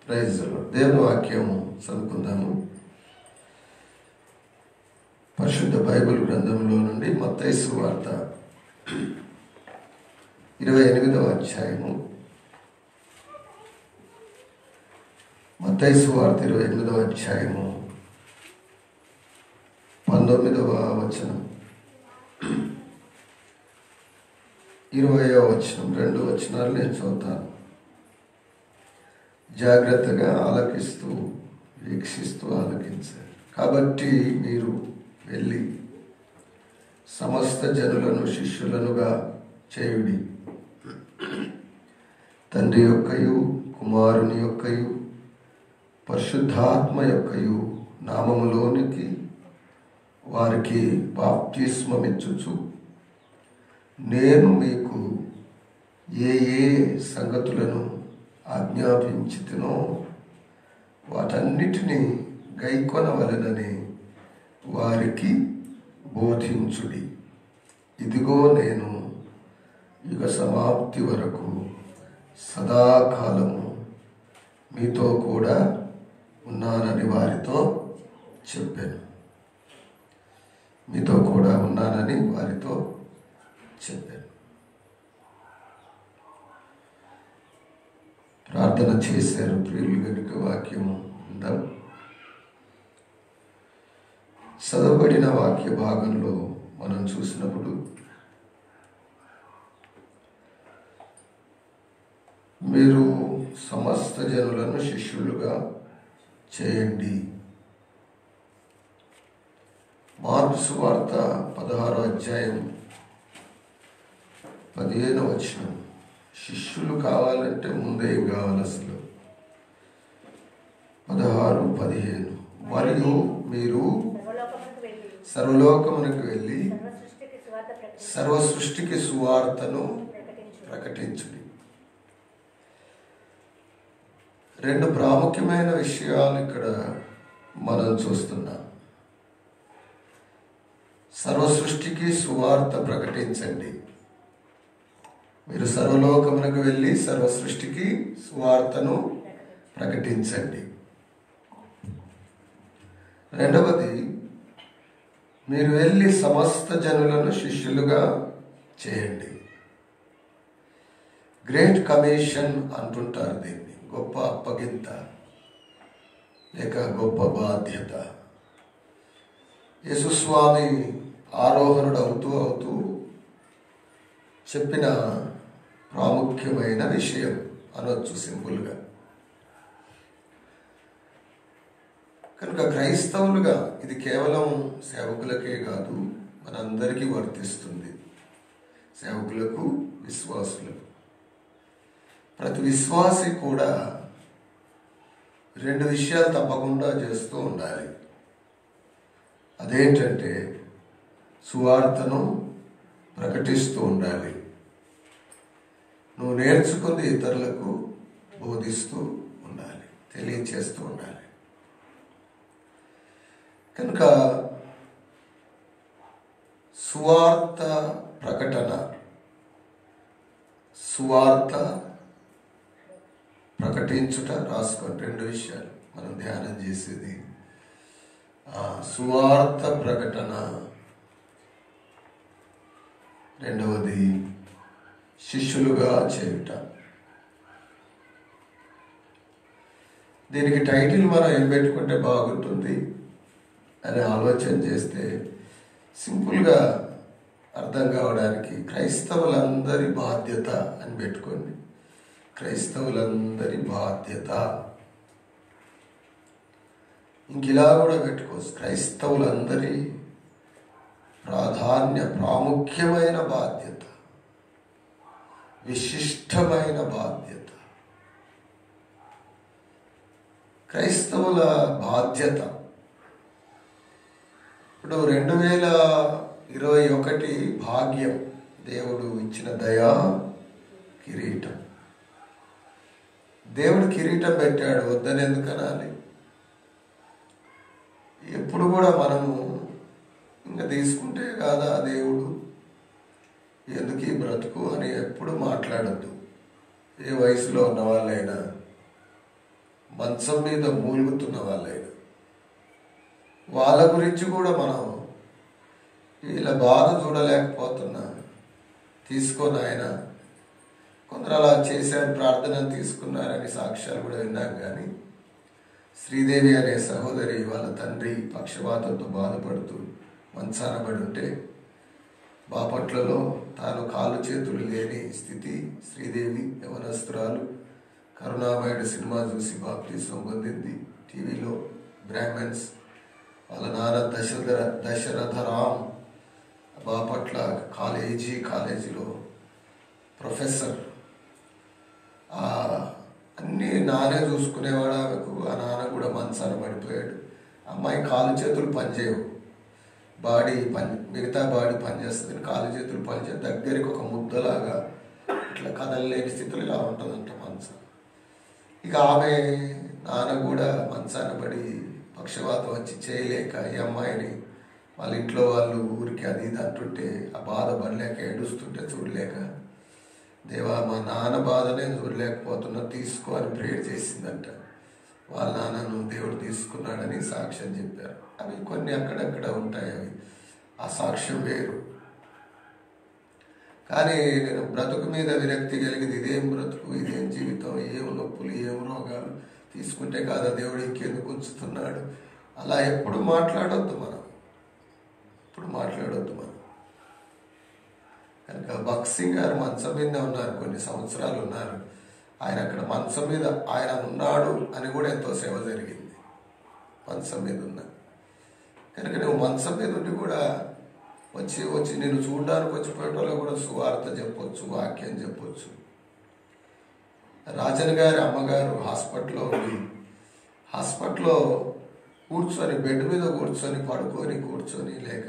Praise దేవుని వాక్యము చదువుకుందాము. పరిశుద్ధ బైబిల్ గ్రంథంలో నుండి మత్తయి సువార్త 28వ అధ్యాయము. మత్తయి సువార్త 28వ అధ్యాయము 19వ వచనం, 20వ వచనం, 2 వచనాలు నేను చదువుతాను. జాగ్రత్తగా ఆలకిస్తూ వీక్షిస్తూ ఆలకించాలి. కాబట్టి మీరు వెళ్ళి సమస్త జనులను శిష్యులనుగా చేయుడి. తండ్రి యొక్కయు కుమారుని యొక్కయు పరిశుద్ధాత్మ యొక్కయు నామములోనికి వారికి బాప్తిస్మమిచ్చుచు నేను మీకు ఏ ఏ సంగతులను ఆజ్ఞాపించితినో వాటన్నిటినీ గైకొనవలెనని వారికి బోధించుడి. ఇదిగో నేను యుగ సమాప్తి వరకు సదాకాలము మీతో కూడా ఉన్నానని వారితో చెప్పాను. మీతో కూడా ఉన్నానని వారితో చెప్పాను. ప్రార్థన చేశారు ప్రియులు కనుక వాక్యము ఉందాం. చదవబడిన వాక్య భాగంలో మనం చూసినప్పుడు మీరు సమస్త జనులను శిష్యులుగా చేయండి. మార్కు సువార్త 16వ అధ్యాయం 15వ వచనం. శిష్యులు కావాలంటే ముందే ఏం కావాలి? అసలు 16-15. మరియు మీరు సర్వలోకమునకు వెళ్ళి సర్వ సృష్టికి సువార్తను ప్రకటించుడి. 2 ప్రాముఖ్యమైన విషయాలు ఇక్కడ మనం చూస్తున్నాం. సర్వ సృష్టికి సువార్త ప్రకటించండి. మీరు సర్వలోకమునకు వెళ్ళి సర్వ సృష్టికి సువార్తను ప్రకటించండి. రెండవది, మీరు వెళ్ళి సమస్త జనులను శిష్యులుగా చేయండి. గ్రేట్ కమిషన్ అంటుంటారు దీన్ని. గొప్ప అప్పగింత లేక గొప్ప బాధ్యత. యేసుస్వామి ఆరోహణుడు అవుతూ చెప్పిన ప్రాముఖ్యమైన విషయం అనొచ్చు సింపుల్గా. కనుక క్రైస్తవులుగా ఇది కేవలం సేవకులకే కాదు, మనందరికీ వర్తిస్తుంది. సేవకులకు, విశ్వాసులకు. ప్రతి విశ్వాసి కూడా 2 విషయాలు తప్పకుండా చేస్తూ ఉండాలి. అదేంటంటే సువార్తను ప్రకటిస్తూ ఉండాలి. నువ్వు నేర్చుకుని ఇతరులకు బోధిస్తూ ఉండాలి, తెలియచేస్తూ ఉండాలి. కనుక సువార్త ప్రకటన, సువార్త ప్రకటించుట రాసుకోండి. 2 విషయాలు మనం ధ్యానం చేసేది. సువార్త ప్రకటన, రెండవది శిష్యులుగా చేయుట. దీనికి టైటిల్ మనం ఏం పెట్టుకుంటే బాగుంటుంది అని ఆలోచన చేస్తే సింపుల్గా అర్థం కావడానికి క్రైస్తవులందరి బాధ్యత అని పెట్టుకోండి. క్రైస్తవులందరి బాధ్యత. ఇంకిలా కూడా పెట్టుకోవచ్చు, క్రైస్తవులందరి ప్రాముఖ్యమైన బాధ్యత, విశిష్టమైన బాధ్యత. క్రైస్తవుల బాధ్యత ఇప్పుడు 2021 భాగ్యం, దేవుడు ఇచ్చిన దయా కిరీటం. దేవుడు కిరీటం పెట్టాడు, వద్దని ఎందుకు అనాలి? ఎప్పుడు కూడా మనము ఇంకా తీసుకుంటే కాదా దేవుడు, ఎందుకు ఈ బ్రతుకు అని ఎప్పుడు మాట్లాడద్దు. ఏ వయసులో ఉన్న వాళ్ళైనా మంచం మీద మూలుగుతున్న వాళ్ళైనా వాళ్ళ గురించి కూడా మనం వీళ్ళ బాధ చూడలేకపోతున్నా తీసుకొని ఆయన కొందరు అలా చేశారు, ప్రార్థన తీసుకున్నారని సాక్ష్యాలు కూడా విన్నాం. కానీ శ్రీదేవి అనే సహోదరి వాళ్ళ తండ్రి పక్షపాతంతో బాధపడుతూ మంచాన పడి ఉంటే బాపట్లలో తాను కాళ్ళు చేతులు లేని స్థితి, శ్రీదేవి యవనస్తురాలు కరుణామయుడు సినిమా చూసి బాప్తిసం పొందింది. టీవీలో బ్రాహ్మణ్స్ వాళ్ళ నాన్న దశరథరామ్ బాపట్ల కాలేజీలో ప్రొఫెసర్. అన్నీ నానే చూసుకునేవాడు. ఆమెకు ఆ నాన్న కూడా మంచాన పడిపోయాడు. అమ్మాయి కాలు చేతులు పనిచేయవు, మిగతా బాడీ పనిచేస్తుంది, కాలు చేతులు పనిచేయ దగ్గరికి ఒక ముద్దలాగా ఇట్లా కదలలేని స్థితిలో ఇలా ఉంటుందంట మంచం. ఇక ఆమె నాన్న కూడా మంచాన పడి పక్షవాతం వచ్చి చేయలేక ఈ అమ్మాయిని వాళ్ళ ఇంట్లో వాళ్ళు ఊరికి అది ఇది అంటుంటే ఆ బాధ పడలేక ఏడుస్తుంటే చూడలేక, దేవా మా నాన్న బాధనే చూడలేకపోతున్నా తీసుకో అని ప్రేయర్ చేసిందంట. వాళ్ళ నాన్నను దేవుడు తీసుకున్నాడని సాక్ష్యం చెప్పారు. అవి కొన్ని అక్కడక్కడ ఉంటాయి, అవి ఆ సాక్ష్యం వేరు. కానీ నేను బ్రతుకు మీద విరక్తి కలిగింది. ఇదేం బ్రతుకు, ఇదేం జీవితం, ఏం నొప్పులు, ఏం రోగాలు తీసుకుంటే కాదా దేవుడు ఇంకెందుకు ఉంచుతున్నాడు, అలా ఎప్పుడు మాట్లాడొద్దు మనం. కనుక భగత్ సింగ్ గారు మంచం మీద ఉన్నారు, కొన్ని సంవత్సరాలు ఉన్నారు. ఆయన అక్కడ మంచం మీద ఆయన ఉన్నాడు అని కూడా ఎంతో సేవ జరిగింది. మంచం మీద ఉన్నా కనుక నువ్వు మంచం మీద ఉండి కూడా వచ్చి నేను చూడడానికి వచ్చిపోయేటోళ్ళు కూడా సువార్త చెప్పొచ్చు, వాక్యం చెప్పొచ్చు. రాజన్ గారి అమ్మగారు హాస్పిటల్లో ఉండి హాస్పిటల్లో బెడ్ మీద కూర్చొని లేక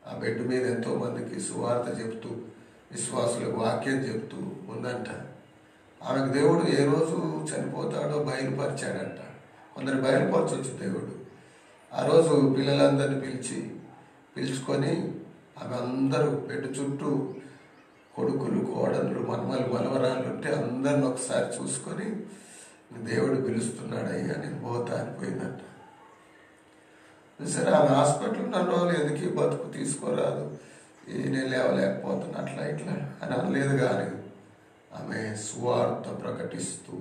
ఆ బెడ్ మీద ఎంతో మందికి సువార్త చెప్తూ విశ్వాసులకు వాక్యం చెప్తూ ఉందంట. ఆమెకు దేవుడు ఏ రోజు చనిపోతాడో బయలుపరిచాడంట. కొందరు బయలుపరచవచ్చు దేవుడు. ఆ రోజు పిల్లలందరినీ పిలుచుకొని ఆమె అందరూ బెడ్ చుట్టూ కొడుకులు, కోడళ్ళు, మనవరాళ్ళు ఉంటే అందరిని ఒకసారి చూసుకొని దేవుడు పిలుస్తున్నాడయ్యా నేను పోతా అనిపోయిందంట. సరే ఆమె హాస్పిటల్ ఉన్న రోజులు ఎందుకు బతుకు తీసుకోరాదు, నేను లేవలేకపోతున్నా అట్లా ఇట్లా అని అనలేదు. కానీ ఆమె సువార్త ప్రకటిస్తూ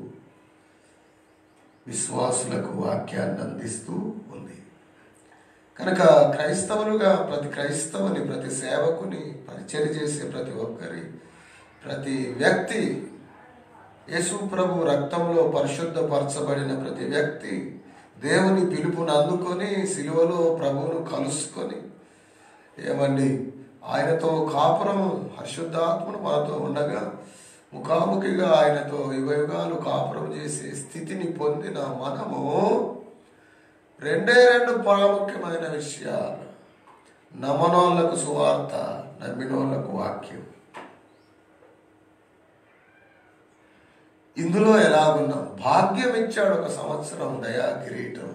విశ్వాసులకు వాక్యాన్ని అందిస్తూ ఉంది. కనుక క్రైస్తవులుగా ప్రతి క్రైస్తవుని, ప్రతి సేవకుని, పరిచర్య చేసే ప్రతి ఒక్కరి, ప్రతి వ్యక్తి, యేసు ప్రభు రక్తంలో పరిశుద్ధపరచబడిన ప్రతి వ్యక్తి దేవుని పిలుపును అందుకొని సిలువలో ప్రభువును కలుసుకొని ఏమండి ఆయనతో కాపురం, పరిశుద్ధాత్మను మనతో ఉండగా ముఖాముఖిగా ఆయనతో యుగయుగాలు కాపురం చేసే స్థితిని పొందిన మనము రెండు ప్రాముఖ్యమైన విషయాలు: నమ్మనోళ్లకు సువార్త, నమ్మినోళ్లకు వాక్యం. ఇందులో ఎలాగున్నాం? భాగ్యం ఇచ్చాడు, ఒక సంవత్సరం దయా కిరీటం.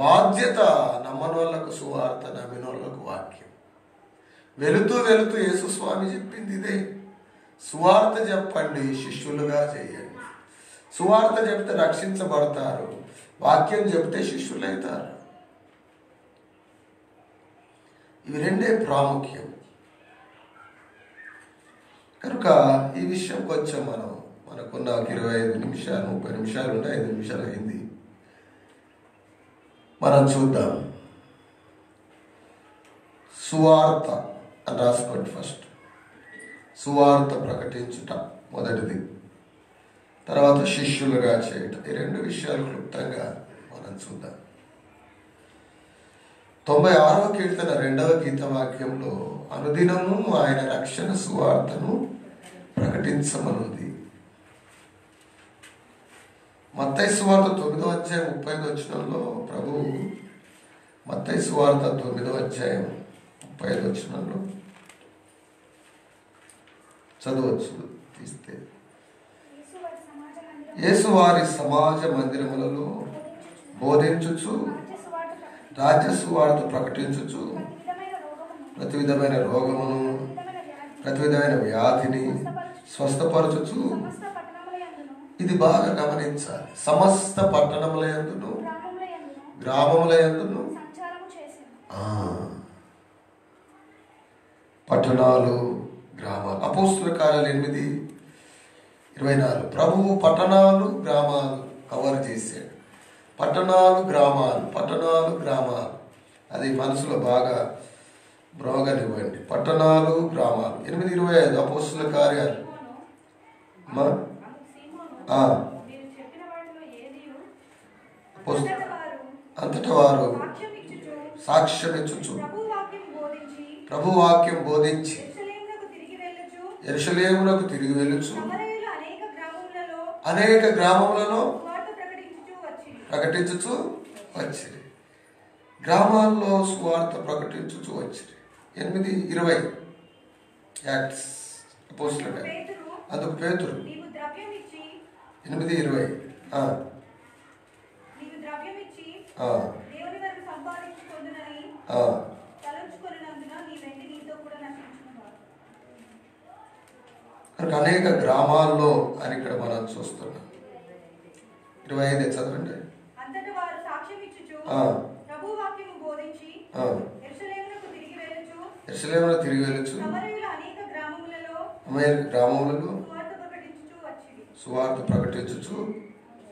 బాధ్యత నమ్మనోళ్లకు సువార్త, నమ్మినోళ్లకు వాక్యం. వెళుతూ యేసుస్వామి చెప్పింది ఇదే: సువార్త చెప్పండి, శిష్యులుగా చేయండి. సువార్త చెప్తే రక్షించబడతారు, వాక్యం చెప్తే శిష్యులైతారు. ఇవి రెండే ప్రాముఖ్యం. కనుక ఈ విషయం కొంచెం మనకున్న 25 నిమిషాలు 30 నిమిషాలు ఉంటే 5 నిమిషాలు అయింది, మనం చూద్దాం. సువార్త అని రాసుకోండి. ఫస్ట్ సువార్త ప్రకటించుట మొదటిది, తర్వాత శిష్యులుగా చేయటం. ఈ 2 విషయాలు క్లుప్తంగా మనం చూద్దాం. 96వ కీర్తన 2వ గీతవాక్యంలో అనుదినము ఆయన రక్షణ సువార్తను ప్రకటించమనుంది. మత్తయి సువార్త 9వ అధ్యాయం 35వ వచనంలో ప్రభువు, మత్తయి సువార్త 9వ అధ్యాయం 35వ వచనంలో చదవచ్చు తీస్తే, యేసు వారి సమాజ మందిరములలో బోధించుచు, రాజ్య సువార్త ప్రకటించుచు, ప్రతి విధమైన రోగమును, ప్రతి విధమైన వ్యాధిని స్వస్థపరచుచు ఇది బాగా గమనించాలి. సమస్త పట్టణముల యందును గ్రామముల యందును పట్టణాలు గ్రామాలు. అపోస్తుల కార్యాలు 8:24 ప్రభువు పట్టణాలు గ్రామాలు కవర్ చేశాడు. పట్టణాలు గ్రామాలు అది మనసులో బాగా బ్రోగనివ్వండి. పట్టణాలు గ్రామాలు. 8:25 అపోస్తుల కార్యాలు. అంతటా వారు సాక్ష్యం ఇచ్చుచు ప్రభు వాక్యం బోధించి యెరూషలేమునకు తిరిగి వెళ్ళుచు అనేక గ్రామములలో ప్రకటించుచు వచ్చిరి. గ్రామాల్లో సువార్త ప్రకటించుచు వచ్చిరి. 8:20 యాక్ట్స్ అపోస్తుల కార్యాలు. అందుకు పేతురు 8:20 అనేక గ్రామాల్లో అని ఇక్కడ మనం చూస్తున్నాం. 25 చదవండి. యెరూషలేములో తిరిగి వెళ్ళుచు అనేక గ్రామములలో సువార్త ప్రకటించుచు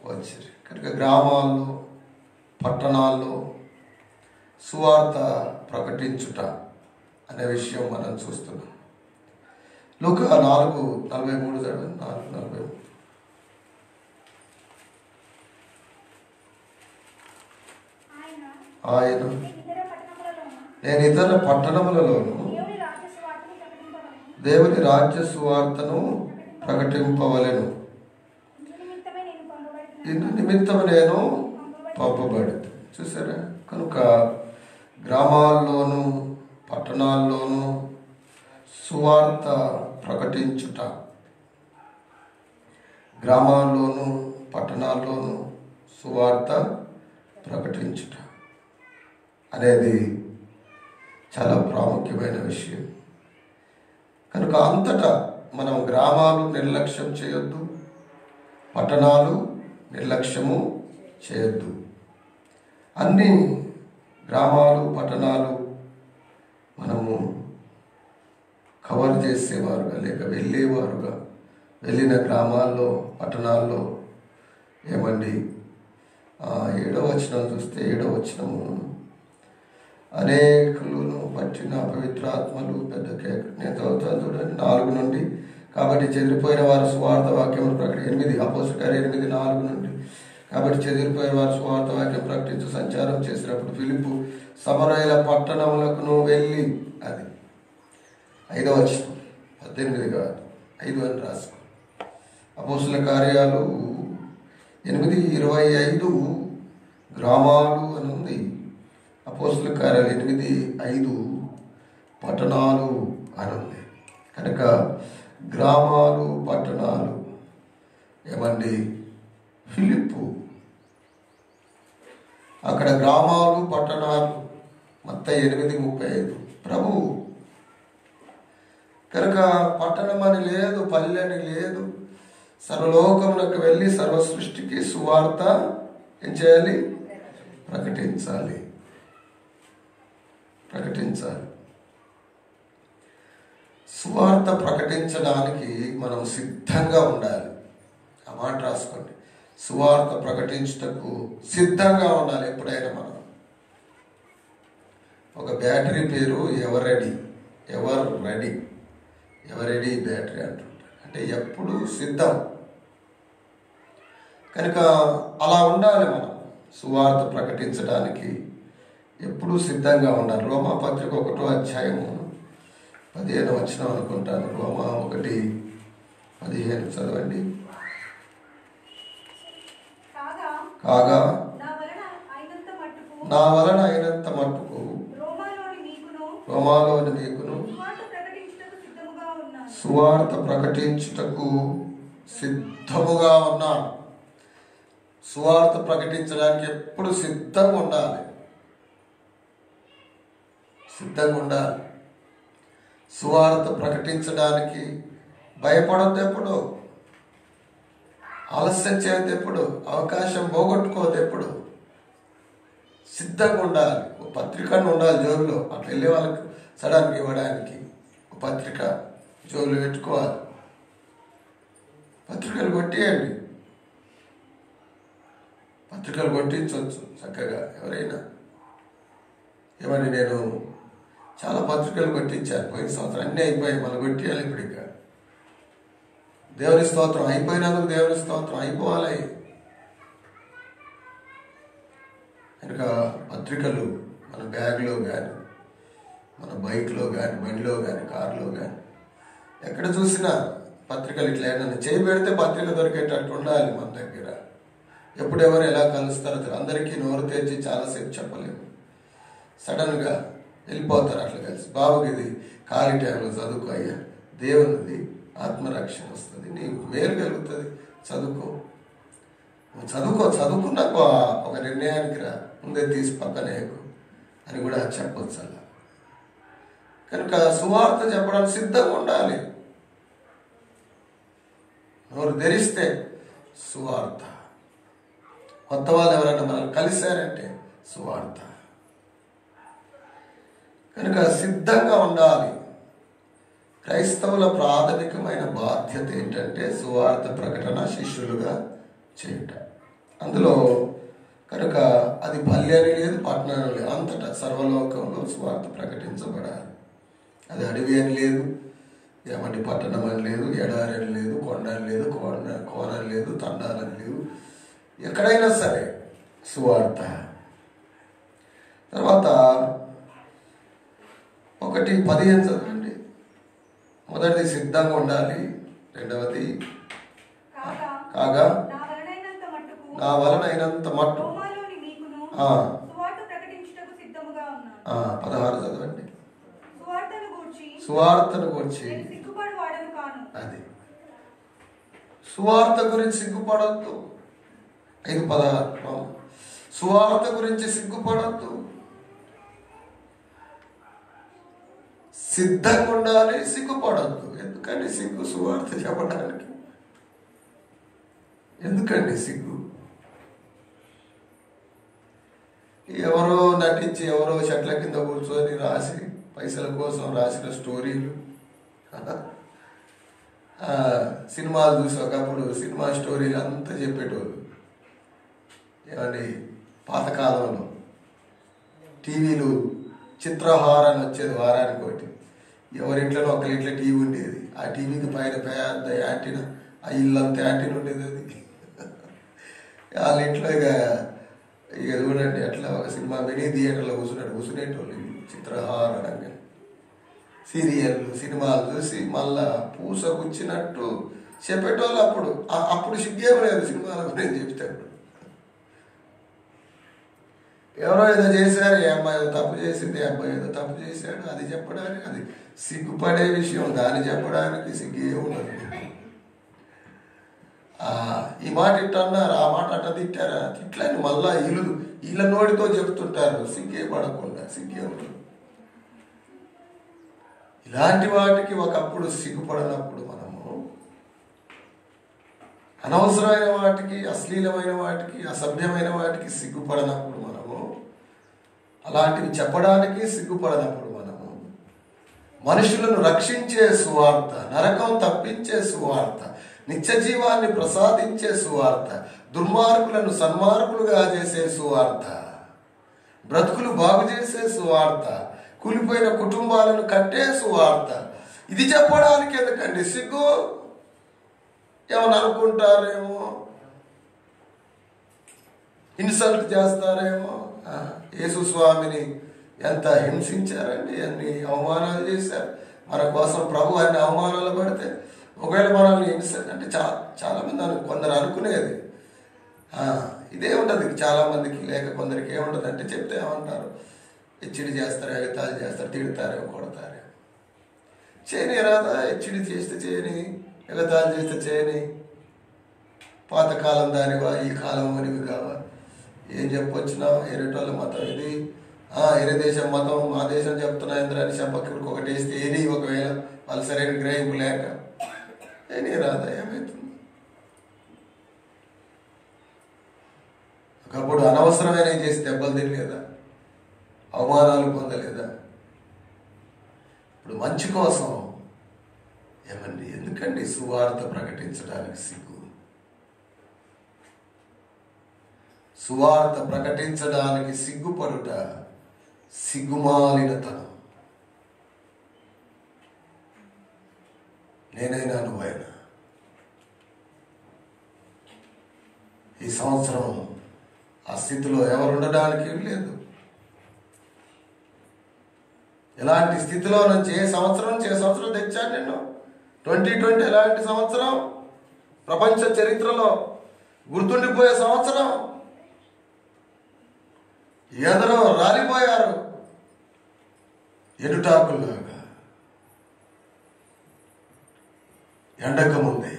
వచ్చిరి. కనుక గ్రామాల్లో పట్టణాల్లో సువార్త ప్రకటించుట అనే విషయం మనం చూస్తున్నాం. లూకా 4:43 చదవండి. 4:43 ఆయన నేను ఇతర పట్టణములలోను దేవుని రాజ్య సువార్తను ప్రకటింపవలెను. ఇందు నిమిత్తము నేను పంపబడింది. చూసారా? కనుక గ్రామాల్లోనూ పట్టణాల్లోనూ సువార్త ప్రకటించుట, గ్రామాల్లోనూ పట్టణాల్లోనూ సువార్త ప్రకటించుట అనేది చాలా ప్రాముఖ్యమైన విషయం. కనుక అంతటా మనం గ్రామాలు నిర్లక్ష్యం చేయొద్దు, పట్టణాలు నిర్లక్ష్యము చేయొద్దు. అన్ని గ్రామాలు పట్టణాలు మనము కవర్ చేసేవారుగా లేక వెళ్ళేవారుగా, వెళ్ళిన గ్రామాల్లో పట్టణాల్లో ఏమండి 7వ వచనం చూస్తే 7వ వచనము అనేకులను పట్టిన పవిత్రాత్మలు పెద్ద కేక. నేను చదువుతాను చూడండి 4 నుండి. కాబట్టి చెదిరిపోయిన వారు సువార్త వాక్యం ప్రకటి 8 అపోస్తలుల కార్యాలు 8:4 నుండి. కాబట్టి చెదిరిపోయిన వారు సువార్త వాక్యం ప్రకటించి సంచారం చేసినప్పుడు ఫిలిప్పు సమరయుల పట్టణములకు వెళ్ళి, అది 5వ వచనం 18 కాదు 5 అని రాసుకో. అపోస్తలుల కార్యాలు 8:25 గ్రామాలు అని ఉంది. అపోస్తలుల కార్యాలు 8:5 పట్టణాలు అని ఉంది. కనుక గ్రామాలు పట్టణాలు ఏమండి ఫిలిప్పు అక్కడ గ్రామాలు పట్టణాలు మత్తయి 8:35 ప్రభువు. కనుక పట్టణం అని లేదు, పల్లె అని లేదు. సర్వలోకమునకు వెళ్ళి సర్వ సృష్టికి సువార్త ఏం చేయాలి? ప్రకటించాలి. సువార్త ప్రకటించడానికి మనం సిద్ధంగా ఉండాలి. ఆ మాట రాసుకోండి. సువార్త ప్రకటించుటకు సిద్ధంగా ఉండాలి. ఎప్పుడైనా మనం ఒక బ్యాటరీ పేరు ఎవర్ రెడీ బ్యాటరీ అంటుంటారు. అంటే ఎప్పుడు సిద్ధం. కనుక అలా ఉండాలి. మనం సువార్త ప్రకటించడానికి ఎప్పుడూ సిద్ధంగా ఉండాలి. రోమా పత్రిక 1వ అధ్యాయము 15వ వచనం అనుకుంటాను. రోమా 1:15 చదవండి. కాగా నా వలన అయినంత మట్టుకు రోమాలోని మీకును సువార్త ప్రకటించుటకు సిద్ధముగా ఉన్నాను. సువార్త ప్రకటించడానికి ఎప్పుడు సిద్ధంగా ఉండాలి. సువార్త ప్రకటించడానికి భయపడొద్దు. ఎప్పుడు ఆలస్యం చేయదు ఎప్పుడు, అవకాశం పోగొట్టుకోదు ఎప్పుడు. సిద్ధంగా ఉండాలి. ఒక పత్రికను ఉండాలి జోబులో, అట్లా వెళ్ళే వాళ్ళకి సడన్గా ఇవ్వడానికి ఒక పత్రిక జోబులో పెట్టుకోవాలి. పత్రికలు కొట్టేయండి, పత్రికలు కొట్టించవచ్చు చక్కగా ఎవరైనా. ఏమని నేను చాలా పత్రికలు కొట్టించాను పోయిన సంవత్సరం, అన్నీ అయిపోయాయి, మళ్ళీ కొట్టేయాలి ఇప్పుడు. ఇక దేవుని స్తోత్రం, అయిపోయినందుకు దేవుని స్తోత్రం, అయిపోవాలి. కనుక పత్రికలు మన బ్యాగ్లో కానీ, మన బైక్లో కానీ, బండిలో కానీ, కారులో కానీ, ఎక్కడ చూసినా పత్రికలు ఇట్లా ఏమన్నా చేయి పెడితే పత్రిక దొరికేటట్టు ఉండాలి మన దగ్గర. ఎప్పుడెవరు ఎలా కలుస్తారో అందరికీ నోరు తెరిచి చాలాసేపు చెప్పలేము, సడన్గా వెళ్ళిపోతారు అట్లా కలిసి. బాబుకి ఇది ఖాళీ టైంలో చదువుకో అయ్యా, దేవునిది ఆత్మరక్షణ వస్తుంది, నీకు మేలు కలుగుతుంది, చదువుకో, చదువుకున్నాక ఒక నిర్ణయానికి రా, ముందే తీసి పక్కనేకు అని కూడా చెప్పొచ్చు అలా. కనుక సువార్త చెప్పడానికి సిద్ధంగా ఉండాలి. నోరు ధరిస్తే సువార్త. కొత్త వాళ్ళు ఎవరైనా మనం కలిశారంటే సువార్త. కనుక సిద్ధంగా ఉండాలి. క్రైస్తవుల ప్రాథమికమైన బాధ్యత ఏంటంటే సువార్త ప్రకటన, శిష్యులుగా చేయుట. అందులో కనుక అది పల్లె అని లేదు, పట్టణం లేదు, అంతటా సర్వలోకంలో సువార్త ప్రకటించబడాలి. అది అడవి అని లేదు, ఏమంటే పట్టణం అని లేదు, ఎడారి అని లేదు, కొండ అని లేదు, కోనని లేదు, తండాలని లేవు, ఎక్కడైనా సరే సువార్త. తర్వాత 1:15 చదవండి. మొదటిది సిద్ధంగా ఉండాలి, రెండవది కాగా నా వలనైనంత మట్టు 16 చదవండి. సువార్తను గూర్చి అది సువార్త గురించి సిగ్గుపడద్దు. 5:16 సువార్త గురించి సిగ్గుపడద్దు, సిద్ధంగా ఉండాలి, సిగ్గుపడద్దు. ఎందుకండి సిగ్గు సువార్త చెప్పడానికి? ఎందుకండి సిగ్గు? ఎవరో నటించి ఎవరో చెట్ల కింద కూర్చొని రాసి పైసల కోసం రాసిన స్టోరీలు, సినిమాలు చూసి ఒకప్పుడు సినిమా స్టోరీలు అంతా చెప్పేటోళ్ళు. ఏమండి పాతకాలంలో టీవీలు చిత్రహారాన్ని వచ్చేది వారానికి ఒకటి. ఎవరింట్లోనో ఒకరింట్లో టీవీ ఉండేది. ఆ టీవీకి పైన పెద్ద యాంటీనా, ఆ ఇల్లంతా యాంటీనా ఉండేది. అది వాళ్ళ ఇంట్లో ఇక చూడండి అట్లా ఒక సినిమా మినీ థియేటర్లో కూర్చునేటోళ్ళు. చిత్రహారంగా సీరియళ్ళు, సినిమాలు చూసి మళ్ళా పూస కూర్చున్నట్టు చెప్పేటోళ్ళు. అప్పుడు సిగ్గేం లేదు సినిమాల గురించి చెప్తాడు. ఎవరో ఏదో చేశారు, ఏ అమ్మాయి ఏదో తప్పు చేసింది, ఏ అబ్బాయి ఏదో తప్పు చేశాడు, అది చెప్పడానికి అది సిగ్గుపడే విషయం. దాన్ని చెప్పడానికి సిగ్గే ఉండదు. ఈ మాట ఇట్ట అన్నారు, ఆ మాట అట్ట తిట్టారా, తిట్లని మళ్ళా వీళ్ళ నోటితో చెప్తుంటారు. సిగ్గే పడకుండా, సిగ్గే ఉండదు. ఇలాంటి వాటికి ఒకప్పుడు సిగ్గుపడినప్పుడు మనము అనవసరమైన వాటికి, అశ్లీలమైన వాటికి, అసభ్యమైన వాటికి సిగ్గుపడినప్పుడు మనము, అలాంటివి చెప్పడానికి సిగ్గుపడినప్పుడు మనము, మనుషులను రక్షించే సువార్త, నరకం తప్పించే సువార్త, నిత్య జీవాన్ని ప్రసాదించే సువార్త, దుర్మార్గులను సన్మార్గులుగా చేసే సువార్త, బ్రతుకులు బాగు చేసే సువార్త, కూలిపోయిన కుటుంబాలను కట్టే సువార్త, ఇది చెప్పడానికి ఎందుకండి సిగ్గు? ఏమని అనుకుంటారేమో, ఇన్సల్ట్ చేస్తారేమో. యేసు స్వామిని ఎంత హింసించారండి, అన్ని అవమానాలు చేశారు మన కోసం. ప్రభు అన్ని అవమానాలు పడితే ఒకవేళ మనల్ని ఇన్సల్ట్ అంటే చాలామంది కొందరు అనుకునేది ఇదే ఉంటుంది చాలామందికి. లేక కొందరికి ఏముంటుంది అంటే చెప్తే ఏమంటారు, హెచ్చడి చేస్తారు, ఎగతాళి చేస్తారు, తిడతారేమో, కొడతారేమో. చేయని రాదా, హెచ్చడి చేస్తే చేయని, ఎగతాళి చేస్తే చేయని, పాతకాలం దానివా, ఈ కాలం వనివి కావా, ఏం చెప్పొచ్చినా ఎరేటోళ్ళ మతం ఇది, ఎరే దేశం మతం, మా దేశం చెప్తున్నా ఎందుకని చెప్పక్కడికి ఒకటి వేస్తే ఏని, ఒకవేళ వాళ్ళు సరైన గ్రహింపు లేక ఏని రాదా, ఏమవుతుంది? ఒకప్పుడు అనవసరమైన చేసి దెబ్బలు తినలేదా, అవమానాలు పొందలేదా? ఇప్పుడు మంచి కోసం ఏమండి, ఎందుకండి సువార్త ప్రకటించడానికి సిగ్గు? సువార్త ప్రకటించడానికి సిగ్గుపడుట సిగ్గుమాలినతనం. నేనైనా నువ్వైనా ఈ సంవత్సరం ఆ స్థితిలో ఎవరు ఉండడానికి లేదు. ఎలాంటి స్థితిలో నుంచి ఏ సంవత్సరం తెచ్చాను నేను. 2020 ఎలాంటి సంవత్సరం? ప్రపంచ చరిత్రలో గుర్తుండిపోయే సంవత్సరం. ఎదరో రాలిపోయారు ఎడుటాకుల్లాగా ఎండక ముందే.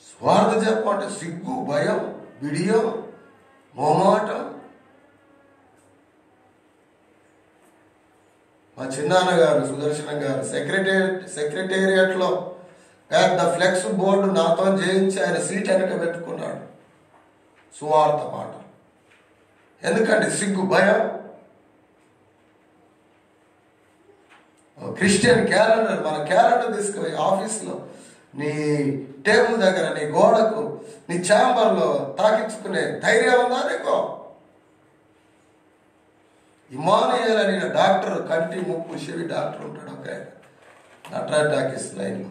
స్వార్థ చెప్పమంటే సిగ్గు, భయం, బిడియం, మోమాటం. మా చిన్నాన్నగారు సుదర్శనం గారు సెక్రటేరియట్లో పెద్ద ఫ్లెక్స్ బోర్డు నాతో చేయించి ఆయన సీట్ వెనక పెట్టుకున్నాడు. సువార్త మాట. ఎందుకంటే సిగ్గు, భయం. క్రిస్టియన్ క్యాలెండర్, మన క్యాలెండర్ తీసుకుపోయి ఆఫీస్లో నీ టేబుల్ దగ్గర, నీ గోడకు, నీ ఛాంబర్లో తాకించుకునే ధైర్యం ఉందా నీకు? ఇమానుయేల్ అని డాక్టర్, కంటి ముక్కు చెవి డాక్టర్ ఉంటాడు ఒక ఆయన, నటరాజ్ టాకీస్ లైన్లో.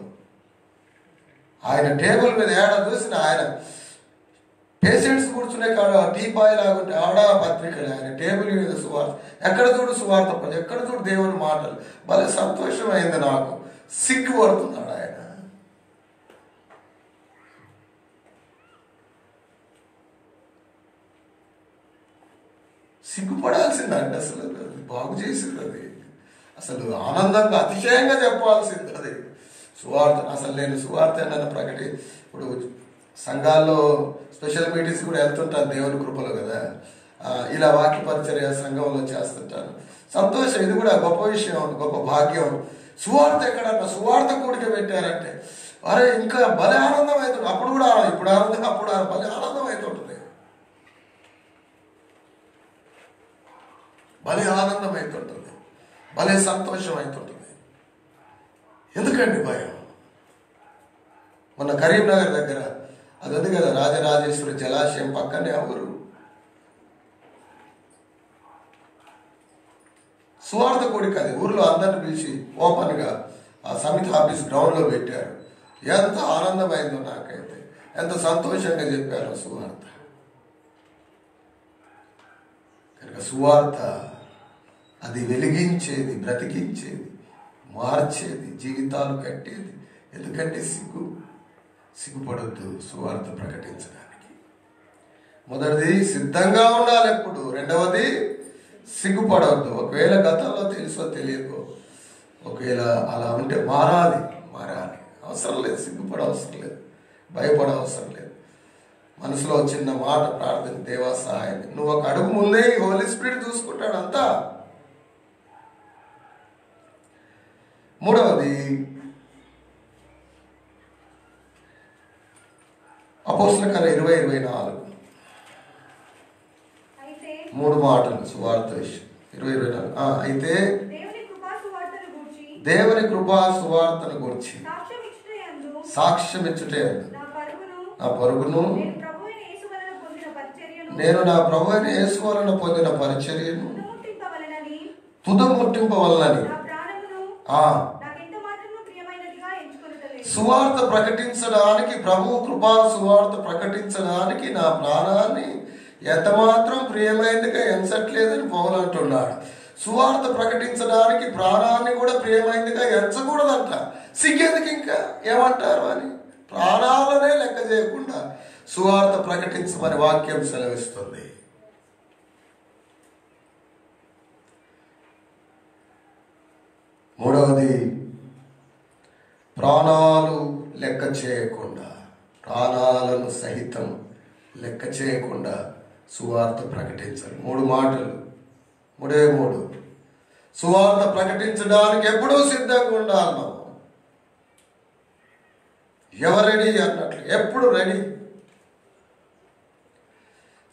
ఆయన టేబుల్ మీద ఏడ చూసిన ఆయన పేషెంట్స్ కూర్చునే కాడ టీపాయ్ లాగుంటే ఆడ పత్రికలు, ఆయన టేబుల్ మీద సువార్త. ఎక్కడ చూడు సువార్త పని, ఎక్కడ చూడు దేవుని మాటలు. భలే సంతోషమైంది నాకు. సిగ్గుపడుతున్నాడు ఆయన. సిగ్గుపడాల్సిందండి. అసలు బాగు చేసింది అది. అసలు ఆనందంగా అతిశయంగా చెప్పాల్సింది అది సువార్త. అసలు నేను సువార్త నన్ను ఇప్పుడు సంఘాల్లో స్పెషల్ మీటింగ్స్ కూడా వెళ్తుంటాను దేవుని కృపలో కదా. ఇలా వాక్య పరిచర్య సంఘంలో చేస్తుంటాను. సంతోషం. ఇది కూడా గొప్ప విషయం, గొప్ప భాగ్యం. సువార్త ఎక్కడన్నా సువార్త కూడిక పెట్టారంటే అరే ఇంకా భలే ఆనందం అవుతుంది. అప్పుడు కూడా ఇప్పుడు ఆనందం, అప్పుడు భలే ఆనందం అవుతుంటుంది. భలే ఆనందం అవుతుంటుంది, భలే సంతోషం అవుతుంటుంది. ఎందుకండి భయం? మొన్న కరీంనగర్ దగ్గర అది ఉంది కదా, రాజరాజేశ్వరి జలాశయం పక్కనే ఊరు. సువార్త కూడిక అది. ఊర్లో అందరిని పిలిచి ఓపెన్గా ఆ సమితి ఆఫీస్ గ్రౌండ్లో పెట్టారు. ఎంత ఆనందమైందో నాకైతే, ఎంత సంతోషంగా చెప్పారు సువార్త. కనుక సువార్త అది వెలిగించేది, బ్రతికించేది, మార్చేది, జీవితాలు కట్టేది. ఎందుకంటే సిగ్గుపడొద్దు సువార్త ప్రకటించడానికి. మొదటిది సిద్ధంగా ఉండాలి ఎప్పుడు. రెండవది సిగ్గుపడవద్దు. ఒకవేళ గతంలో తెలుసో తెలియకో ఒకవేళ అలా ఉంటే మారాలి. అవసరం లేదు, సిగ్గుపడ అవసరం లేదు, భయపడ అవసరం లేదు. మనసులో చిన్న మాట ప్రార్థన, దేవా సహాయం. నువ్వు ఒక అడుగు ముందే హోలీ స్పిరిట్ చూసుకుంటాడు అంతా. మూడవది అపోస్తల కార్యాలు 20:24 మూడు మాటలు సువార్త విషయం. 20:24 అయితే దేవుని కృపా సువార్తను గురించి సాక్ష్యం ఇచ్చుటే నా పరుగును నేను నా ప్రభు అయిన యేసు వలన పొందిన పరిచర్యను తుదముట్టింపవలనని సువార్త ప్రకటించడానికి, ప్రభు కృపా సువార్త ప్రకటించడానికి నా ప్రాణాన్ని ఎంత మాత్రం ప్రియమైనదిగా ఎంచట్లేదని పౌలు అంటున్నాడు. సువార్త ప్రకటించడానికి ప్రాణాన్ని కూడా ప్రియమైనదిగా ఎంచకూడదంట. సిగ్గెందుకు ఇంకా ఏమంటారు అని ప్రాణాలనే లెక్క చేయకుండా సువార్త ప్రకటించమని వాక్యం సెలవిస్తుంది. మూడవది ప్రాణాలు లెక్క చేయకుండా, ప్రాణాలను సహితం లెక్క చేయకుండా సువార్త ప్రకటించాలి. మూడు మాటలు, మూడే మూడు. సువార్త ప్రకటించడానికి ఎప్పుడూ సిద్ధంగా ఉండాలి. ఎవరు రెడీ అన్నట్లు, ఎప్పుడు రెడీ.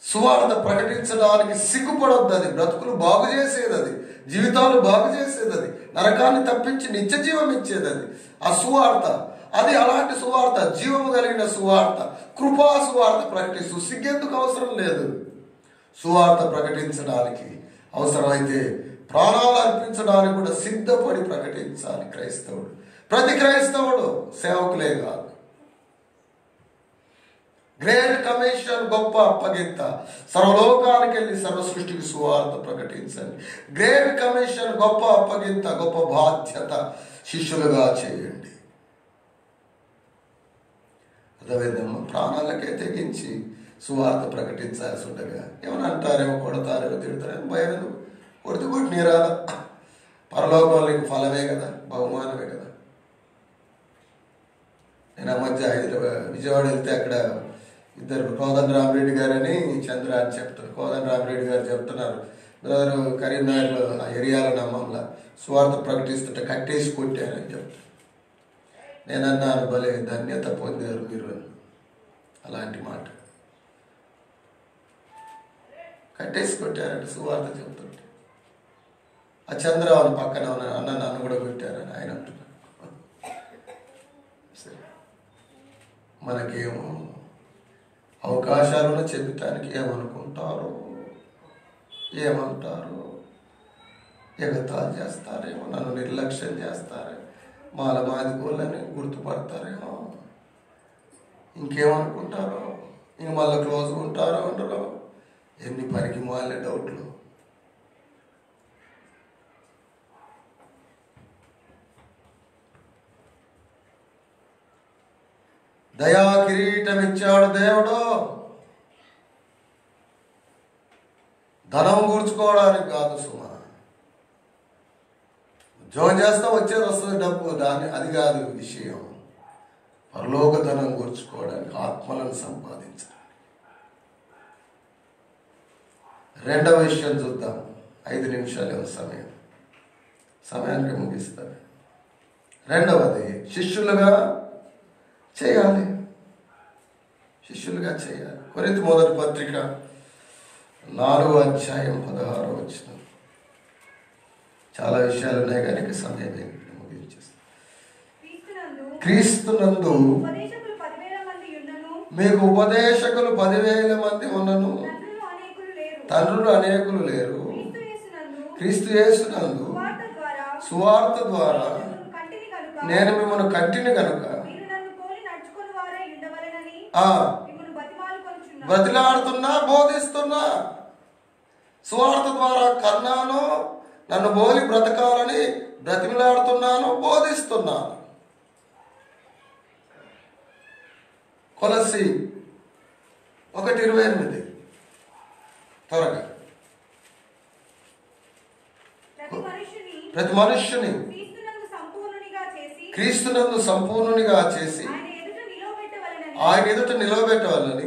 సువార్త ప్రకటించడానికి సిగ్గుపడొద్దు. అది బ్రతుకులు బాగు చేసేది, అది జీవితాలు బాగు చేసేది, అది నరకాన్ని తప్పించి నిత్య జీవం ఇచ్చేది. అది ఆ సువార్త. అది అలాంటి సువార్త, జీవము కలిగిన సువార్త, కృపా సువార్త ప్రకటిస్తూ సిగ్గెందుకు అవసరం లేదు. సువార్త ప్రకటించడానికి అవసరమైతే ప్రాణాలు అర్పించడానికి కూడా సిద్ధపడి ప్రకటించాలి క్రైస్తవుడు. ప్రతి క్రైస్తవుడు సేవకులే కాదు. గ్రేట్ కమిషన్, గొప్ప అప్పగింత, సర్వలోకానికి వెళ్ళి సర్వ సృష్టికి సువార్త ప్రకటించండి. గ్రేట్ కమిషన్, గొప్ప అప్పగింత, గొప్ప బాధ్యత, శిష్యులుగా చేయండి. అదేవిధంగా ప్రాణాలకే తెగించి సువార్త ప్రకటించాల్సి ఉండగా ఏమని అంటారేమో, కొడతారేమో, తిడతారేమో, భయం. కొడుతు నీరాల పరలోకంలో నీకు ఫలమే కదా, బహుమానమే కదా. నేను ఆ మధ్య విజయవాడ వెళ్తే అక్కడ ఇద్దరు కోదండ రామిరెడ్డి గారని చంద్ర అని చెప్తారు. కోదండ రామిరెడ్డి గారు చెప్తున్నారు, బ్రదరు కరీంనగర్లో ఆ ఏరియాలో నమ్మంలా సువార్త ప్రకటిస్తుంటే కట్టేసి కొట్టారని చెప్తారు. నేను అన్నాను, భలే ధన్యత పొందారు మీరు అని. అలాంటి మాట కట్టేసి కొట్టారంటే సువార్త చెప్తుంటే. ఆ చంద్రరావు పక్కన అన్న నన్ను కూడా కొట్టారని ఆయన అంటున్నారు. మనకేమో అవకాశాలను చెబుతానికి ఏమనుకుంటారో, ఏమంటారో, ఎగతాలు చేస్తారేమో, నన్ను నిర్లక్ష్యం చేస్తారేమో, మాదిగోళ్ళని గుర్తుపడతారేమో, ఇంకేమనుకుంటారో, ఇంక మళ్ళీ క్లోజ్గా ఉంటారో ఉండరో, ఎన్ని పనికి మాలే డౌట్లు. దయా కిరీటం ఇచ్చాడు దేవుడు, ధనం కూర్చుకోవడానికి కాదు సుమా. ఉద్యోగం చేస్తా వచ్చేది వస్తుంది డబ్బు, అది కాదు విషయం. పరలోక ధనం కూర్చుకోవడానికి, ఆత్మలను సంపాదించడానికి. రెండవ విషయం చూద్దాం. 5 నిమిషాలు సమయానికి ముగిస్తారు. రెండవది శిష్యులుగా చేయాలి. శిష్యులుగా చేయాలి. కొరింథీ మొదటి పత్రిక 4వ అధ్యాయం 16వ వచనం. చాలా విషయాలు ఉన్నాయి కానీ సమయం ముగించేస్తాను. క్రీస్తునందు మీకు ఉపదేశకులు 10,000 మంది ఉన్నను, తండ్రులు అనేకులు లేరు. క్రీస్తు యేసునందు సువార్త ద్వారా నేను మిమ్మల్ని కంటిని కనుక బ్రతిలాడుతున్నా, బోధిస్తున్నా. సువార్త ద్వారా కన్నాను, నన్ను బోలి బ్రతకాలని బ్రతిమిలాడుతున్నాను, బోధిస్తున్నాను. కొలస్సీ 1:28 త్వరగా. ప్రతి మనుష్యుని క్రీస్తునందు సంపూర్ణునిగా చేసి ఆయన ఎదుట నిలవబెట్టవాలని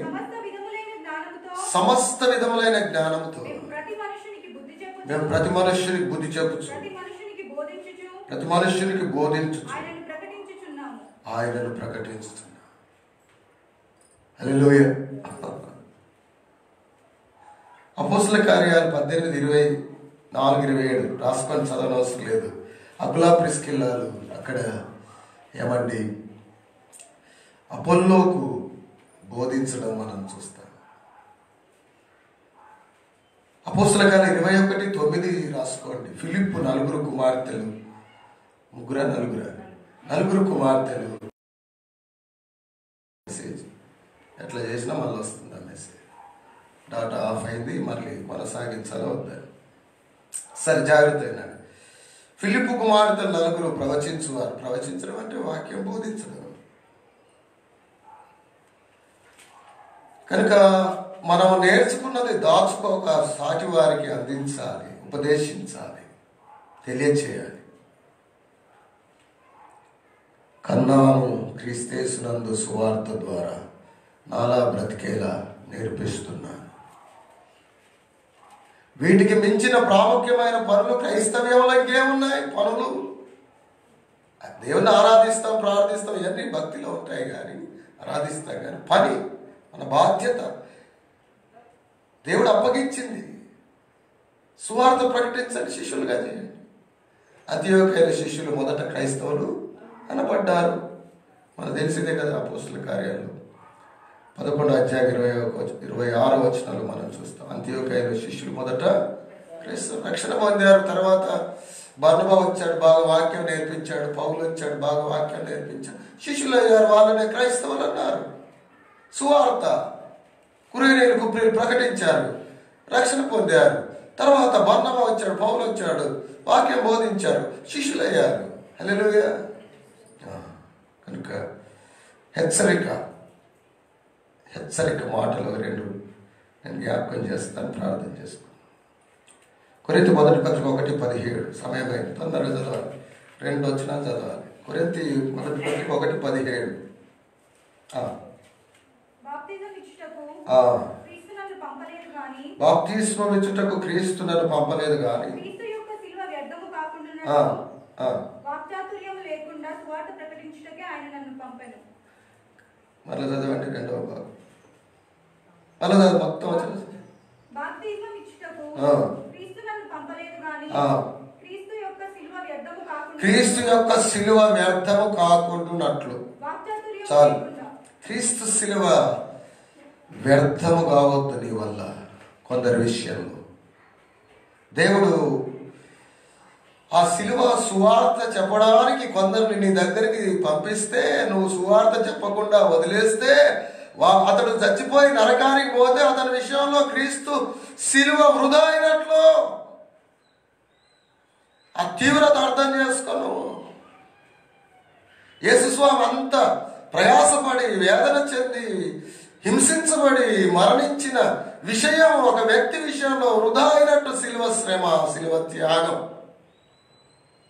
సమస్త విధములైన జ్ఞానంతో మేము ప్రతి మనుష్యునికి బుద్ధి చెప్పుచు, ప్రతి మనుష్యునికి బోధించు, ఆయనను ప్రకటించుచున్నాం. హల్లెలూయా. అపోస్తల కార్యాలు 18:24-27 రాసుకొని చదవనవసరం లేదు. అకులా ప్రిస్కిల్లాలు అక్కడ ఏమండి అపోల్లోకు బోధించడం మనం చూస్తాం. అపోస్తల కార్యాలు 21:9 రాసుకోండి. ఫిలిప్పు 4 కుమార్తెలు, 4 కుమార్తెలు. మెసేజ్ ఎట్లా చేసినా మళ్ళీ వస్తుంది ఆ మెసేజ్. డాటా ఆఫ్ అయింది, మళ్ళీ కొనసాగించాలో వద్దని. సరే, జాగ్రత్త అయినాడు. ఫిలిప్పు కుమార్తెలు 4 ప్రవచించువారు. ప్రవచించడం అంటే వాక్యం బోధించడం. కనుక మనం నేర్చుకున్నది దాచుకోక సాటి వారికి అందించాలి, ఉపదేశించాలి, తెలియచేయాలి. కన్నాను క్రీస్తేసునందు సువార్త ద్వారా నాలా బ్రతికేలా నేర్పిస్తున్నాను. వీటికి మించిన ప్రాముఖ్యమైన పనులు క్రైస్తవ్యంలో ఇంకేమున్నాయి? పనులు దేవుని ఆరాధిస్తాం, ప్రార్థిస్తాం, ఇవన్నీ భక్తిలో ఉంటాయి కానీ ఆరాధిస్తాం కానీ పని మన బాధ్యత. దేవుడు అప్పగించింది. సువార్త ప్రకటించండి, శిష్యులుగా చేయండి. అంతియోక్యలో శిష్యులు మొదట క్రైస్తవులు అనబడ్డారు. మనకు తెలిసిందే కదా, అపోస్తుల కార్యాలు 11వ అధ్యాయం 26వ వచనాలు మనం చూస్తాం. అంతియోక్యలో శిష్యులు మొదట క్రైస్తవులు రక్షణ పొందారు. తర్వాత బర్నబా వచ్చాడు, బాగా వాక్యం నేర్పించాడు. పౌలు వచ్చాడు, బాగా వాక్యం నేర్పించాడు. శిష్యులు అయ్యారు, వాళ్ళనే క్రైస్తవులు అన్నారు. సువార్త కురేనీలు కుప్రీలు ప్రకటించారు, రక్షణ పొందారు. తర్వాత బర్నబా వచ్చాడు, పౌలు వచ్చాడు, వాక్యం బోధించారు, శిష్యులయ్యారు. హల్లెలూయా. కనుక హెచ్చరిక మాటలు రెండు నేను జ్ఞాపకం చేస్తాను, ప్రార్థన చేసుకున్నాను. కొరింథీ మొదటి పత్రిక 1:17. సమయమైంది, తొందరగా చదవాలి. 2 వచనాలు చదవాలి. కొరింథీ మొదటి పత్రిక 1:17. బాప్తిస్మం ఇచ్చుటకు క్రీస్తు నన్ను పంపలేదు కానీ మరలా చదవండి, 2వ భాగం మరలా చదవ, మొత్తం వచ్చిన క్రీస్తు యొక్క శిలువ వ్యర్థము కాకుండానట్లు. చాలు, క్రీస్తు శిలువ వ్యర్థము కావద్దు నీ వల్ల. కొందరి విషయంలో దేవుడు ఆ శిలువ సువార్త చెప్పడానికి కొందరిని నీ దగ్గరికి పంపిస్తే, నువ్వు సువార్త చెప్పకుండా వదిలేస్తే, అతడు చచ్చిపోయి నరకానికి పోతే అతని విషయంలో క్రీస్తు శిలువ వృధా అయినట్లు. ఆ తీవ్రత అర్థం చేసుకోను. యేసుస్వామి అంత ప్రయాసపడి, వేదన చెంది, హింసించబడి మరణించిన విషయం ఒక వ్యక్తి విషయంలో వృధా అయినట్టు శిలువ శ్రమ, శిలువ త్యాగం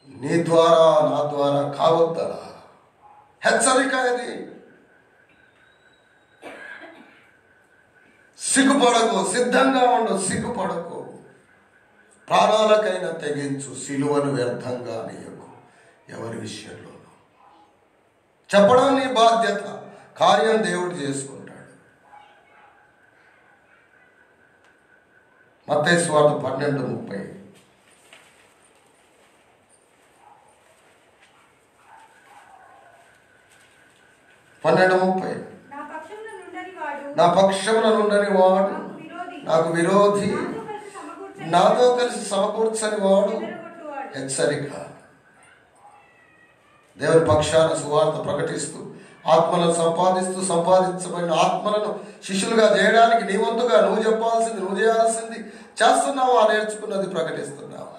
నీ ద్వారా నా ద్వారా కావద్దరా. హెచ్చరిక ఇది. సిగ్గుపడకు, సిద్ధంగా ఉండు, సిగ్గుపడకు. ప్రాణాలకైనా తెగించు, శిలువను వ్యర్థంగా నీయకు. ఎవరి విషయంలోనూ చెప్పడం నీ బాధ్యత, కార్యం దేవుడు చేసుకుంటాడు. మత్తయి సువార్త 12:30. నా పక్షమున నుండని వాడు నాకు విరోధి, నాతో కలిసి సమకూర్చని వాడు. హెచ్చరిక. దేవుని పక్షాన సువార్త ప్రకటిస్తూ ఆత్మలను సంపాదించబడిన ఆత్మలను శిష్యులుగా చేయడానికి నీ వంతుగా నువ్వు చెప్పాల్సింది, నువ్వు చేయాల్సింది చేస్తున్నావా? నేర్చుకున్నది ప్రకటిస్తున్నావా?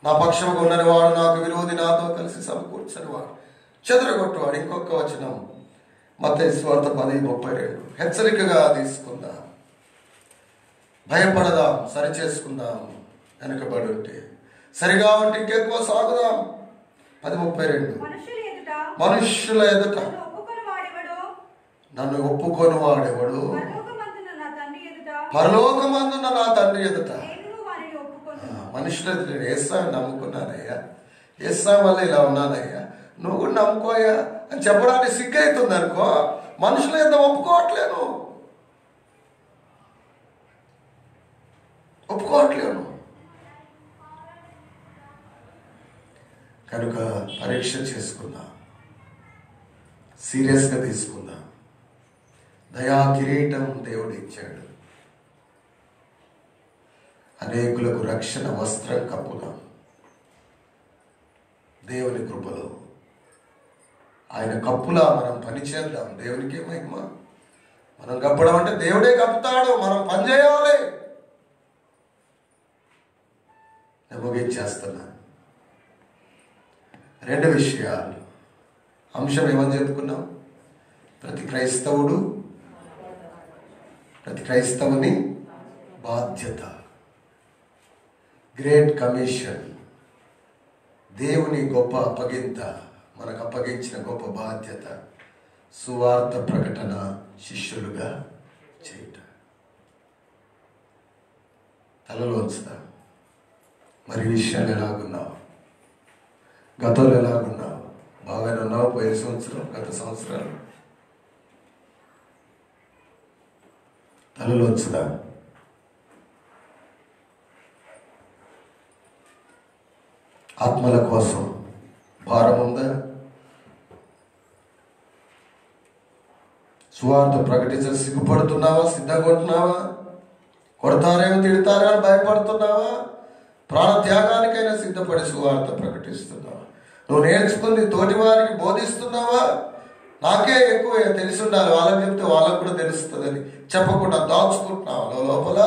నా పక్షముగా ఉండని వాడు నాకు విరోధి, నాతో కలిసి సమకూర్చని వాడు, చెదరగొట్టువాడు. ఇంకొక వచనం మత్తయి సువార్త 10:32. హెచ్చరికగా తీసుకుందాం, భయపడదాం, సరిచేసుకుందాం. వెనకబడి ఉంటే సరిగా ఉంటే ఇంకెక్కువ సాగుదాం. 10:32. మనుష్యుల ఎదుట నన్ను ఒప్పుకొని వాడెవడు పరలోకమందున్న నా తండ్రి ఎదుట. మనుషుల ఎదుట యేసాను నమ్ముకున్నానయ్యా, యేసా వల్ల ఇలా ఉన్నానయ్యా, నువ్వు కూడా నమ్ముకోయా అని చెప్పడానికి సిగ్గైతుంది అనుకో. మనుషుల ఎంత ఒప్పుకోవట్లేను. కనుక పరీక్ష చేసుకుందాం, సీరియస్గా తీసుకుందాం. దయా కిరీటం దేవుడు ఇచ్చాడు, అనేకులకు రక్షణ వస్త్రం కప్పుదాం. దేవుని కృపలో ఆయన కప్పులా మనం పనిచేద్దాం. దేవునికి మహిమ. మనం కప్పడం అంటే దేవుడే కప్పుతాడు, మనం పని చేయాలి. నేను ముగించేస్తున్నాను. 2 విషయాలు. అంశం ఏమని చెప్పుకున్నాం? ప్రతి క్రైస్తవుని బాధ్యత. గ్రేట్ కమిషన్, దేవుని గొప్ప అప్పగింత, మనకు అప్పగించిన గొప్ప బాధ్యత, సువార్త ప్రకటన శిష్యులుగా చేయటం. తలలోంచుతాం. మరి విషయాలు ఎలాగున్నావు? గతంలో ఎలాగున్నావు? బాగానే ఉన్నావు? పోయిన సంవత్సరం, గత సంవత్సరాలు తలలోంచుదా. ఆత్మల కోసం భారం ఉందా? సువార్త ప్రకటించడం సిగ్గుపడుతున్నావా? సిద్ధంగా ఉంటున్నావా? కొడతారేమో, తిడతారా అని భయపడుతున్నావా? ప్రాణ త్యాగానికైనా సిద్ధపడి సువార్త ప్రకటిస్తున్నావా? నువ్వు నేర్చుకుంది తోటి వారికి బోధిస్తున్నావా? నాకే ఎక్కువ తెలిసి ఉండాలి, వాళ్ళకి చెప్తే వాళ్ళకు కూడా తెలుస్తుందని చెప్పకుండా దాచుకుంటున్నావా లోపల?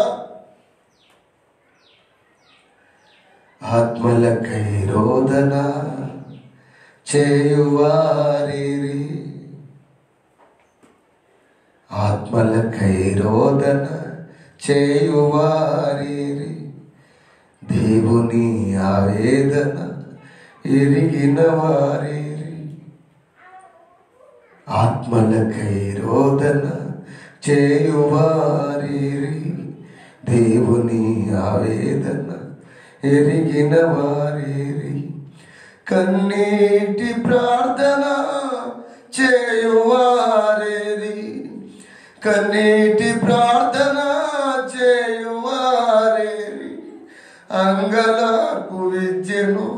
ఆత్మలకై రోదన చేయువారిరి, ఆత్మలకై రోదన చేయువారిరి, దేవుని ఆవేదన ఎరిగిన వారిరి. ఆత్మలకై రోదన చేయువారిరి, దేవుని ఆవేదన ఎరిగిన వారిరి. కన్నీటి ప్రార్థన చేయువారిరి, కన్నీటి ప్రార్థన చేయువారిరి, అంగలార్పు విద్యను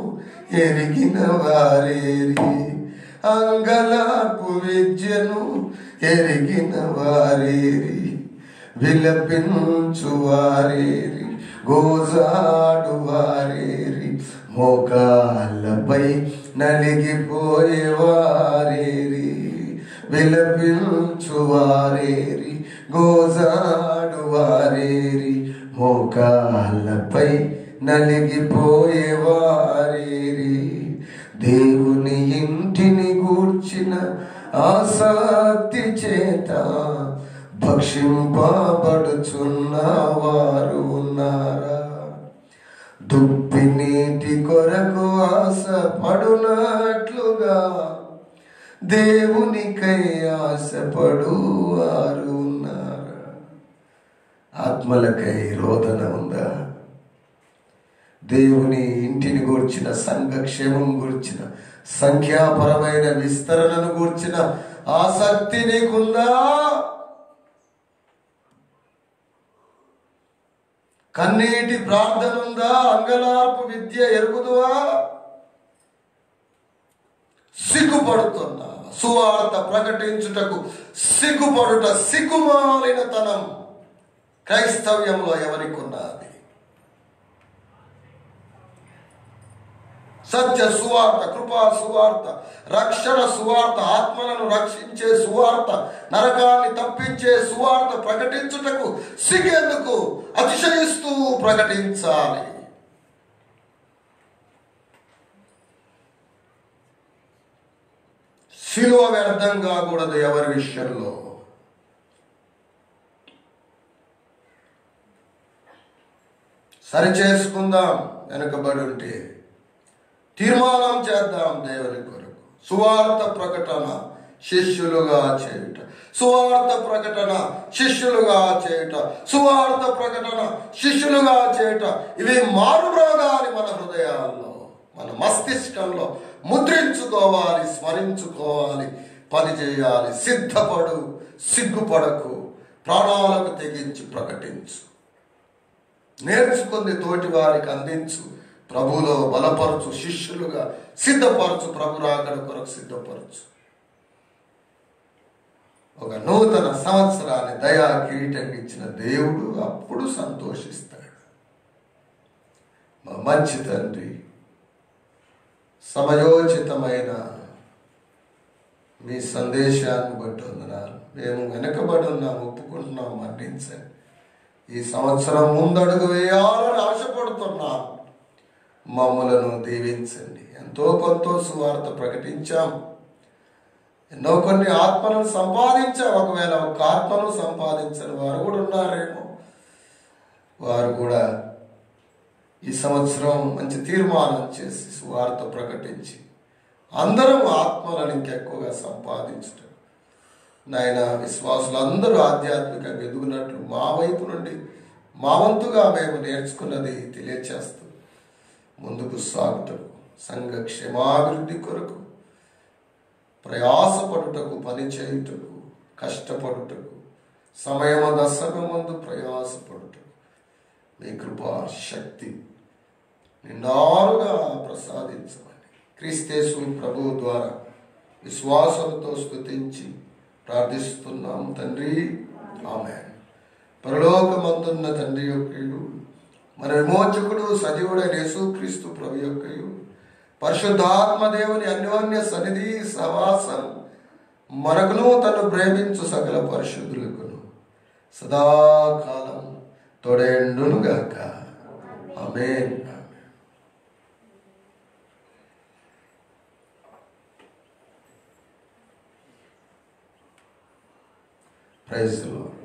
ఎరిగిన వారిరి, అంగలార్పు విద్యను ఎరిగిన వారిరి. విలపించు వారిరి, గోజాడు వారిరి, మోకాళ్ళపై నలిగిపోయే వారిరి. విలపించు వారిరి, గోజాడు వారిరి, మోకాళ్ళపై నలిగిపోయే వారిరి. దేవుని ఇంటిని గూర్చిన ఆసక్తి చేత భక్షింపబడుచున్న వారు ఉన్నారా? దుప్పి నీటి కొరకు ఆశపడునట్లుగా దేవునికై ఆశపడు వారు ఉన్నారా? ఆత్మలకై రోదన ఉందా? దేవుని ఇంటిని గూర్చిన, సంఘక్షేమం గూర్చిన, సంఖ్యాపరమైన విస్తరణను గూర్చిన ఆసక్తి నీకుందా? కన్నీటి ప్రార్థన ఉందా? అంగలార్పు విద్య ఎరుగుదువా? సిగ్గుపడుతున్నా సువార్త ప్రకటించుటకు సిగ్గుపడుట, సిగ్గుమాలినతనం క్రైస్తవ్యంలో ఎవరికి ఉన్నది? సత్య సువార్త, కృపా సువార్త, రక్షణ సువార్త, ఆత్మలను రక్షించే సువార్త, నరకాన్ని తప్పించే సువార్త ప్రకటించుటకు సిగ్గెందుకు? అతిశయిస్తూ ప్రకటించాలి. శిలువ వ్యర్థం కాకూడదు ఎవరి విషయంలో. సరి చేసుకుందాం, వెనుకబడి ఉంటే తీర్మానం చేద్దాం దేవుని కొరకు. సువార్త ప్రకటన శిష్యులుగా చేయుట, సువార్త ప్రకటన శిష్యులుగా చేయుట, సువార్త ప్రకటన శిష్యులుగా చేయుట. ఇవి మారుమ్రోగాలి మన హృదయాల్లో, మన మస్తిష్కంలో ముద్రించుకోవాలి, స్మరించుకోవాలి, పని చేయాలి. సిద్ధపడు, సిగ్గుపడకు, ప్రాణాలకు తెగించి ప్రకటించు. నేర్చుకుంది తోటి వారికి అందించు, ప్రభువులో బలపరచు, శిష్యులుగా సిద్ధపరచు, ప్రభు రాకడ కొరకు సిద్ధపరచు. ఒక నూతన సంవత్సరాన్ని దయా కిరీటం ఇచ్చిన దేవుడు అప్పుడు సంతోషిస్తాడు. మా మంచి తండ్రి, సమయోచితమైన మీ సందేశాన్ని బట్టి వందనాలు. మేము వెనకబడి ఉన్నాం, ఒప్పుకుంటున్నాం, మన్నించండి. ఈ సంవత్సరం ముందడుగు వేయాలని ఆశపడుతున్నాం, మమ్మలను దీవించండి. ఎంతో కొంత సువార్త ప్రకటించాం, ఎన్నో కొన్ని ఆత్మలను సంపాదించాం. ఒకవేళ ఒక ఆత్మను సంపాదించని వారు కూడా ఉన్నారేమో. వారు కూడా ఈ సంవత్సరం మంచి తీర్మానం చేసి సువార్త ప్రకటించి అందరం ఆత్మలను ఇంకెక్కువగా సంపాదించడం. నాయన, విశ్వాసులు అందరూ ఆధ్యాత్మికంగా ఎదుగునట్లు మా వైపు నుండి మా వంతుగా మేము నేర్చుకున్నది తెలియచేస్తూ ముందుకు సాగుటకు, సంఘ క్షేమాభివృద్ధి కొరకు ప్రయాసపడుటకు, పని చేయుటకు, కష్టపడుటకు, సమయము దశకమందు ప్రయాసపడుతూ మీ కృపా శక్తి నిండారుగా ప్రసాదించమని క్రీస్తేసు ప్రభువు ద్వారా విశ్వాసంతో స్తుతించి ప్రార్థిస్తున్నాం తండ్రి, ఆమేన్. పరలోకమందున్న తండ్రి యొక్కయు మన విమోచకుడు సజీవుడైన యేసుక్రీస్తు ప్రభు యొక్కయు పరిశుద్ధాత్మ దేవుని అన్యోన్య సన్నిధి సహవాసం మనకును తను ప్రేమించు సకల పరిశుద్ధులకును సదాకాలం తోడేండునుగాక. ఆమేన్. Praise the lord.